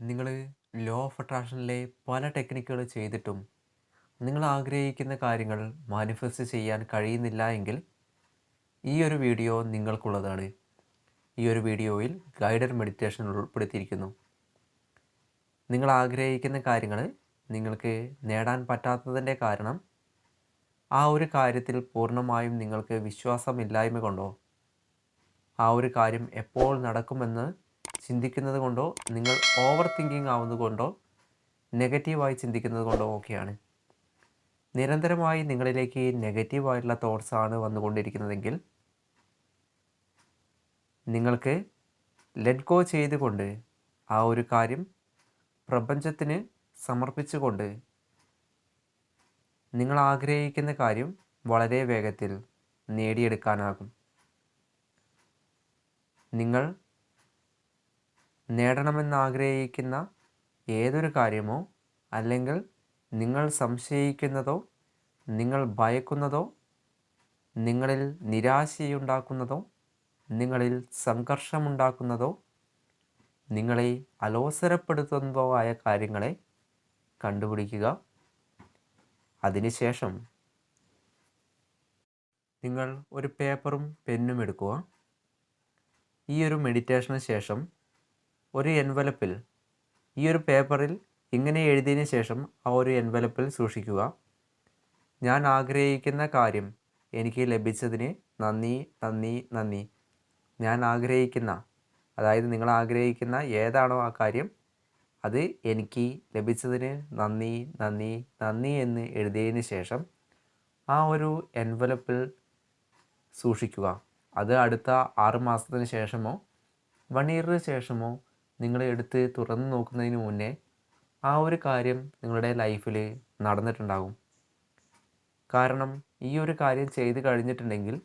നിങ്ങൾ law of അട്രാക്ഷനിലെ പല ടെക്നിക്കുകൾ ചെയ്തിട്ടും നിങ്ങൾ ആഗ്രഹിക്കുന്ന കാര്യങ്ങൾ മാനിഫെസ്റ്റ് ചെയ്യാൻ കഴിയുന്നില്ല എങ്കിൽ ഈ ഒരു വീഡിയോ നിങ്ങൾക്കുള്ളതാണ്. ഈ ഒരു വീഡിയോയിൽ ഗൈഡഡ് മെഡിറ്റേഷൻ ഉൾപ്പെടുത്തിയിരിക്കുന്നു. നിങ്ങൾ ആഗ്രഹിക്കുന്ന കാര്യങ്ങൾ നിങ്ങൾക്ക് നേടാൻ പറ്റാത്തതിൻ്റെ കാരണം ആ ഒരു കാര്യത്തിൽ പൂർണ്ണമായും നിങ്ങൾക്ക് വിശ്വാസമില്ലായ്മ കൊണ്ടോ, ആ ഒരു കാര്യം എപ്പോൾ നടക്കുമെന്ന് ചിന്തിക്കുന്നത് കൊണ്ടോ, നിങ്ങൾ ഓവർ തിങ്കിങ് ആവുന്നത് കൊണ്ടോ, നെഗറ്റീവായി ചിന്തിക്കുന്നത് കൊണ്ടോ ഒക്കെയാണ്. നിരന്തരമായി നിങ്ങളിലേക്ക് നെഗറ്റീവായിട്ടുള്ള തോട്ട്സാണ് വന്നുകൊണ്ടിരിക്കുന്നതെങ്കിൽ നിങ്ങൾക്ക് ലെറ്റ് ഗോ ചെയ്തുകൊണ്ട് ആ ഒരു കാര്യം പ്രപഞ്ചത്തിന് സമർപ്പിച്ചുകൊണ്ട് നിങ്ങൾ ആഗ്രഹിക്കുന്ന കാര്യം വളരെ വേഗത്തിൽ നേടിയെടുക്കാനാകും. നിങ്ങൾ നേടണമെന്നാഗ്രഹിക്കുന്ന ഏതൊരു കാര്യമോ, അല്ലെങ്കിൽ നിങ്ങൾ സംശയിക്കുന്നതോ, നിങ്ങൾ ഭയക്കുന്നതോ, നിങ്ങളിൽ നിരാശയുണ്ടാക്കുന്നതോ, നിങ്ങളിൽ സംഘർഷമുണ്ടാക്കുന്നതോ, നിങ്ങളെ അലോസരപ്പെടുത്തുന്നതോ ആയ കാര്യങ്ങളെ കണ്ടുപിടിക്കുക. അതിനുശേഷം നിങ്ങൾ ഒരു പേപ്പറും പെന്നും എടുക്കുക. ഈ ഒരു മെഡിറ്റേഷന് ശേഷം ഒരു എൻവലപ്പിൽ ഈ ഒരു പേപ്പറിൽ ഇങ്ങനെ എഴുതിയതിന് ശേഷം ആ ഒരു എൻവലപ്പിൽ സൂക്ഷിക്കുക: ഞാൻ ആഗ്രഹിക്കുന്ന കാര്യം എനിക്ക് ലഭിച്ചതിന് നന്ദി, നന്ദി, നന്ദി. ഞാൻ ആഗ്രഹിക്കുന്ന, അതായത് നിങ്ങൾ ആഗ്രഹിക്കുന്ന ഏതാണോ ആ കാര്യം, അത് എനിക്ക് ലഭിച്ചതിന് നന്ദി, നന്ദി, നന്ദി എന്ന് എഴുതിയതിന് ശേഷം ആ ഒരു എൻവലപ്പിൽ സൂക്ഷിക്കുക. അത് അടുത്ത 6 മാസത്തിന് ശേഷമോ 1 ഇയറിന് ശേഷമോ നിങ്ങൾ എടുത്ത് തുറന്നു നോക്കുന്നതിന് മുന്നേ ആ ഒരു കാര്യം നിങ്ങളുടെ ലൈഫിൽ നടന്നിട്ടുണ്ടാകും. കാരണം ഈ ഒരു കാര്യം ചെയ്ത് കഴിഞ്ഞിട്ടുണ്ടെങ്കിൽ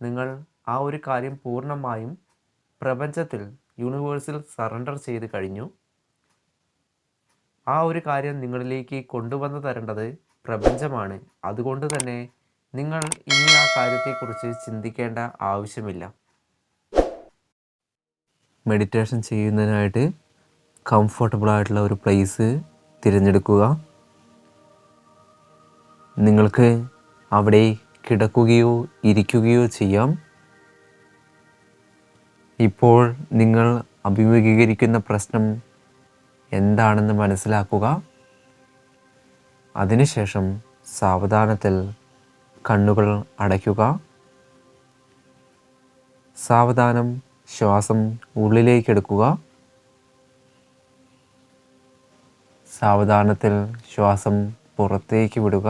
നിങ്ങൾ ആ ഒരു കാര്യം പൂർണ്ണമായും പ്രപഞ്ചത്തിൽ, യൂണിവേഴ്സിൽ സറണ്ടർ ചെയ്ത് കഴിഞ്ഞു. ആ ഒരു കാര്യം നിങ്ങളിലേക്ക് കൊണ്ടുവന്ന് തരേണ്ടത് പ്രപഞ്ചമാണ്. അതുകൊണ്ട് തന്നെ നിങ്ങൾ ഇനി ആ കാര്യത്തെക്കുറിച്ച് ചിന്തിക്കേണ്ട ആവശ്യമില്ല. മെഡിറ്റേഷൻ ചെയ്യുന്നതിനായിട്ട് കംഫർട്ടബിളായിട്ടുള്ള ഒരു പ്ലേസ് തിരഞ്ഞെടുക്കുക. നിങ്ങൾക്ക് അവിടെ കിടക്കുകയോ ഇരിക്കുകയോ ചെയ്യാം. ഇപ്പോൾ നിങ്ങൾ അഭിമുഖീകരിക്കുന്ന പ്രശ്നം എന്താണെന്ന് മനസ്സിലാക്കുക. അതിനുശേഷം സാവധാനത്തിൽ കണ്ണുകൾ അടയ്ക്കുക. സാവധാനം ശ്വാസം ഉള്ളിലേക്കെടുക്കുക. സാവധാനത്തിൽ ശ്വാസം പുറത്തേക്ക് വിടുക.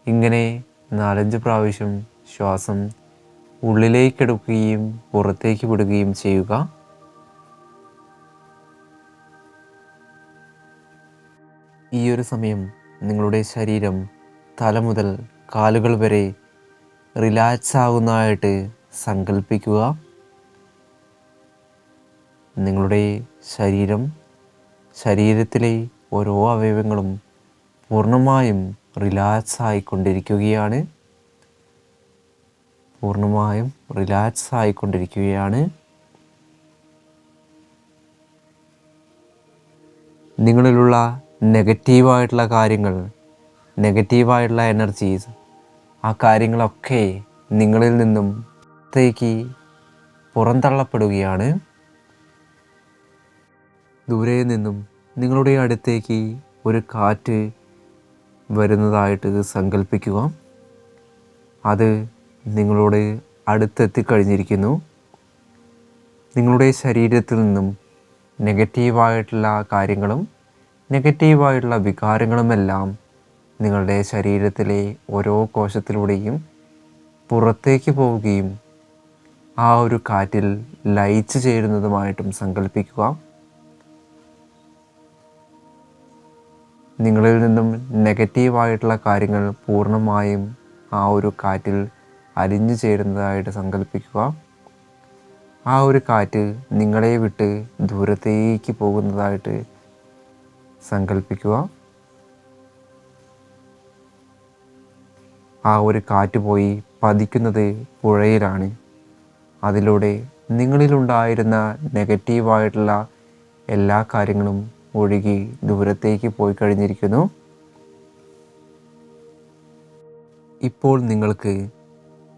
ഇങ്ങനെ 4-5 പ്രാവശ്യം ശ്വാസം ഉള്ളിലേക്കെടുക്കുകയും പുറത്തേക്ക് വിടുകയും ചെയ്യുക. ഈ ഒരു സമയം നിങ്ങളുടെ ശരീരം തല മുതൽ കാലുകൾ വരെ റിലാക്സ് ആകുന്നതായിട്ട് സങ്കല്പിക്കുക. നിങ്ങളുടെ ശരീരത്തിലെ ഓരോ അവയവങ്ങളും പൂർണ്ണമായും റിലാക്സ് ആയിക്കൊണ്ടിരിക്കുകയാണ്. നിങ്ങളിലുള്ള നെഗറ്റീവായിട്ടുള്ള കാര്യങ്ങൾ, നെഗറ്റീവായിട്ടുള്ള എനർജീസ്, ആ കാര്യങ്ങളൊക്കെ നിങ്ങളിൽ നിന്നും പുറന്തള്ളപ്പെടുകയാണ്. ദൂരെ നിന്നും നിങ്ങളുടെ അടുത്തേക്ക് ഒരു കാറ്റ് വരുന്നതായിട്ട് സങ്കല്പിക്കുക. അത് നിങ്ങളോട് അടുത്തെത്തിക്കഴിഞ്ഞിരിക്കുന്നു. നിങ്ങളുടെ ശരീരത്തിൽ നിന്നും നെഗറ്റീവായിട്ടുള്ള കാര്യങ്ങളും നെഗറ്റീവായിട്ടുള്ള വികാരങ്ങളുമെല്ലാം നിങ്ങളുടെ ശരീരത്തിലെ ഓരോ കോശത്തിലൂടെയും പുറത്തേക്ക് പോവുകയും ആ ഒരു കാറ്റിൽ ലയിച്ചു ചേരുന്നതുമായിട്ടും സങ്കല്പിക്കുക. നിങ്ങളിൽ നിന്നും നെഗറ്റീവായിട്ടുള്ള കാര്യങ്ങൾ പൂർണ്ണമായും ആ ഒരു കാറ്റിൽ അലിഞ്ഞു ചേരുന്നതായിട്ട് സങ്കല്പിക്കുക. ആ ഒരു കാറ്റ് നിങ്ങളെ വിട്ട് ദൂരത്തേക്ക് പോകുന്നതായിട്ട് സങ്കല്പിക്കുക. ആ ഒരു കാറ്റ് പോയി പതിക്കുന്നത് പുഴയിലാണ്. അതിലൂടെ നിങ്ങളിലുണ്ടായിരുന്ന നെഗറ്റീവായിട്ടുള്ള എല്ലാ കാര്യങ്ങളും ഒഴുകി ദൂരത്തേക്ക് പോയി കഴിഞ്ഞിരിക്കുന്നു. ഇപ്പോൾ നിങ്ങൾക്ക്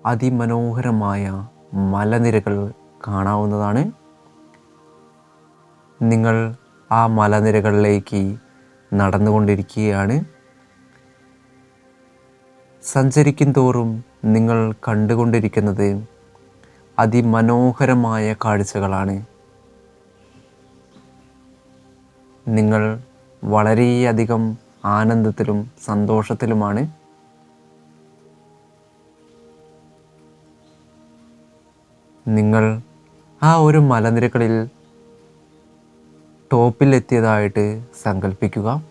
അതിമനോഹരമായ മലനിരകൾ കാണാവുന്നതാണ്. നിങ്ങൾ ആ മലനിരകളിലേക്ക് നടന്നുകൊണ്ടിരിക്കുകയാണ്. സഞ്ചരിക്കും തോറും നിങ്ങൾ കണ്ടുകൊണ്ടിരിക്കുന്നത് അതിമനോഹരമായ കാഴ്ചകളാണ്. നിങ്ങൾ വളരെയധികം ആനന്ദത്തിലും സന്തോഷത്തിലുമാണ്. നിങ്ങൾ ആ ഒരു മലനിരകളിൽ ടോപ്പിലെത്തിയതായിട്ട് സങ്കല്പിക്കുക.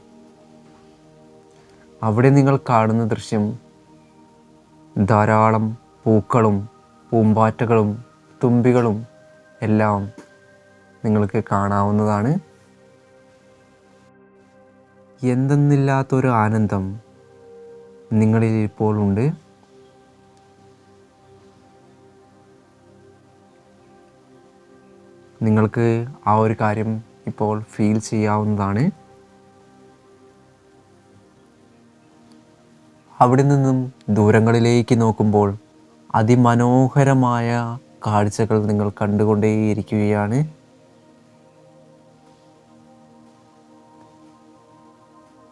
അവിടെ നിങ്ങൾ കാണുന്ന ദൃശ്യം ധാരാളം പൂക്കളും പൂമ്പാറ്റകളും തുമ്പികളും എല്ലാം നിങ്ങൾക്ക് കാണാവുന്നതാണ്. എന്തെന്നില്ലാത്തൊരു ആനന്ദം നിങ്ങളിൽ ഇപ്പോൾ ഉണ്ട്. നിങ്ങൾക്ക് ആ ഒരു കാര്യം ഇപ്പോൾ ഫീൽ ചെയ്യാവുന്നതാണ്. അവിടെ നിന്നും ദൂരങ്ങളിലേക്ക് നോക്കുമ്പോൾ അതിമനോഹരമായ കാഴ്ചകൾ നിങ്ങൾ കണ്ടുകൊണ്ടേയിരിക്കുകയാണ്.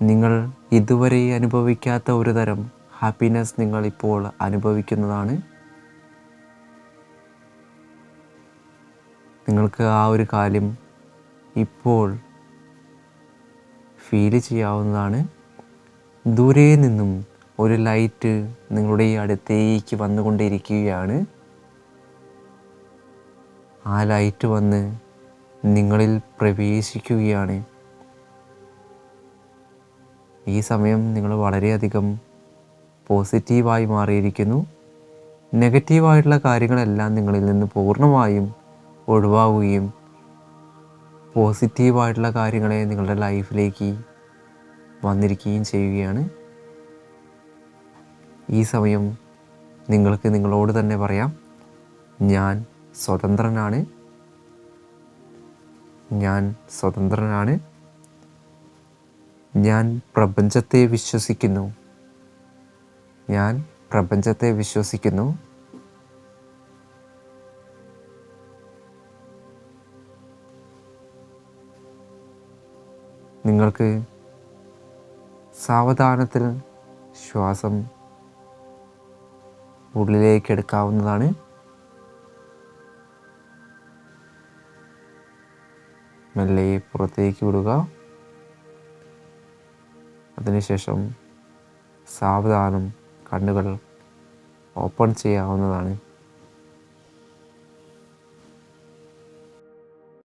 നിങ്ങൾ ഇതുവരെ അനുഭവിക്കാത്ത ഒരു തരം ഹാപ്പിനെസ് നിങ്ങൾ ഇപ്പോൾ അനുഭവിക്കുന്നതാണ്. നിങ്ങൾക്ക് ആ ഒരു കാര്യം ഇപ്പോൾ ഫീൽ ചെയ്യാവുന്നതാണ്. ദൂരെ നിന്നും ഒരു ലൈറ്റ് നിങ്ങളുടെ അടുത്തേക്ക് വന്നുകൊണ്ടിരിക്കുകയാണ്. ആ ലൈറ്റ് വന്ന് നിങ്ങളിൽ പ്രവേശിക്കുകയാണ്. ഈ സമയം നിങ്ങൾ വളരെയധികം പോസിറ്റീവായി മാറിയിരിക്കുന്നു. നെഗറ്റീവായിട്ടുള്ള കാര്യങ്ങളെല്ലാം നിങ്ങളിൽ നിന്ന് പൂർണ്ണമായും ഒഴിവാകുകയും പോസിറ്റീവായിട്ടുള്ള കാര്യങ്ങളെ നിങ്ങളുടെ ലൈഫിലേക്ക് വന്നിരിക്കുകയും ചെയ്യുകയാണ്. ഈ സമയം നിങ്ങൾക്ക് നിങ്ങളോട് തന്നെ പറയാം, ഞാൻ സ്വതന്ത്രനാണ്, ഞാൻ സ്വതന്ത്രനാണ്, ഞാൻ പ്രപഞ്ചത്തെ വിശ്വസിക്കുന്നു, ഞാൻ പ്രപഞ്ചത്തെ വിശ്വസിക്കുന്നു. നിങ്ങൾക്ക് സാവധാനത്തിൽ ശ്വാസം ഉള്ളിലേക്ക് എടുക്കാവുന്നതാണ്. മെല്ലെ പുറത്തേക്ക് വിടുക. അതിനുശേഷം സാവധാനം കണ്ണുകൾ ഓപ്പൺ ചെയ്യാവുന്നതാണ്.